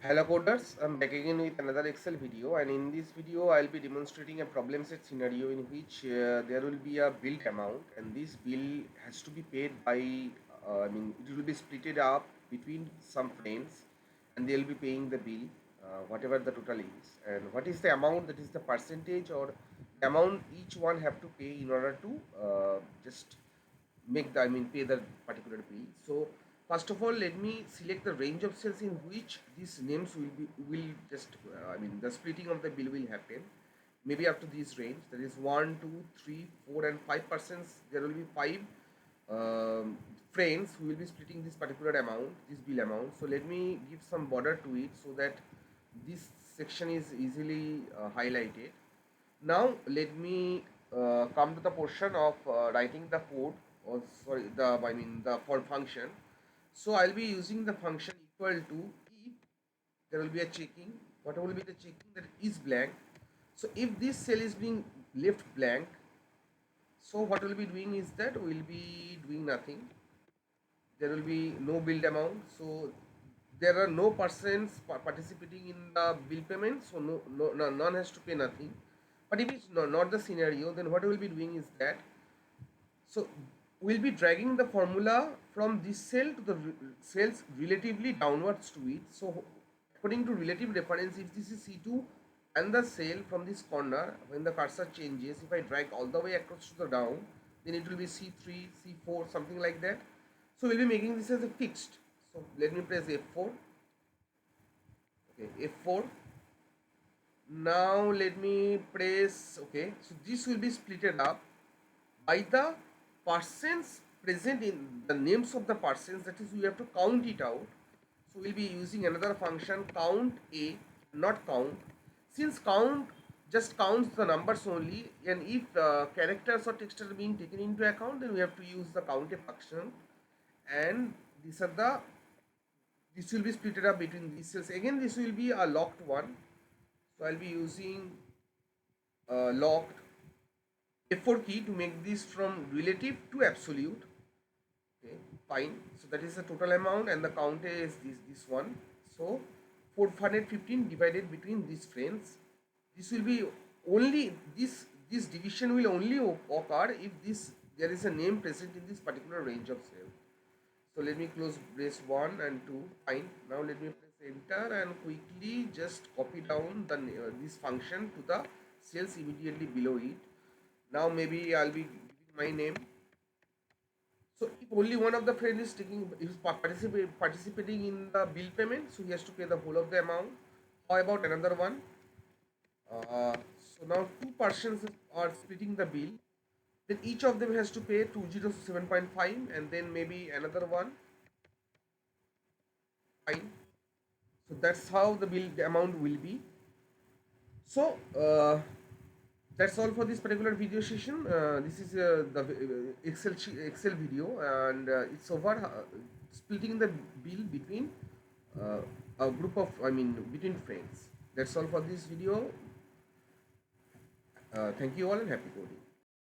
Hello coders, I'm back again with another Excel video, and in this video I'll be demonstrating a problem set scenario in which there will be a billed amount, and this bill has to be paid by it will be splitted up between some friends, and they'll be paying the bill, whatever the total is. And what is the amount, that is the percentage or the amount each one have to pay in order to just make the pay the particular bill. So first of all, let me select the range of cells in which these names will just the splitting of the bill will happen. Maybe up to this range, that is 1, 2, 3, 4, and 5%. There will be five um, friends who will be splitting this particular amount, this bill amount. So let me give some border to it so that this section is easily highlighted. Now let me come to the portion of writing the code, or sorry, the for function. So I'll be using the function equal to if there will be a checking. What will be the checking? That is blank. So if this cell is being left blank, so what we'll be doing is that we'll be doing nothing. There will be no billed amount. So there are no persons participating in the bill payment, so none has to pay nothing. But if it's not the scenario, then what we'll be doing is that, so we'll be dragging the formula from this cell to the cells relatively downwards to it. So according to relative reference, if this is C2 and the cell from this corner, when the cursor changes, if I drag all the way across to the down, then it will be C3, C4, something like that. So we'll be making this as a fixed. So let me press F4. Okay, F4. Now let me press, okay, so this will be splitted up by the persons present in the names of the persons, that is we have to count it out. So we'll be using another function count a, not count, since count just counts the numbers only, and if characters or text are being taken into account, then we have to use the count a function. And these are the, this will be splitted up between these cells. Again, this will be a locked one, so I'll be using locked F4 key to make this from relative to absolute. Okay, fine. So that is the total amount, and the count is this one. So 415 divided between these friends. This will be only this division will only occur if this there is a name present in this particular range of cells. So let me close brace 1 and 2. Fine. Now let me press enter and quickly just copy down the this function to the cells immediately below it. Now maybe I'll be giving my name. So if only one of the friend is participating in the bill payment, so he has to pay the whole of the amount. How about another one? So now two persons are splitting the bill. Then each of them has to pay 207.5, and then maybe another one. Fine. So that's how the bill amount will be. So that's all for this particular video session. This is the Excel video, and it's over splitting the bill between uh, a group of between friends. That's all for this video. Thank you all and happy coding.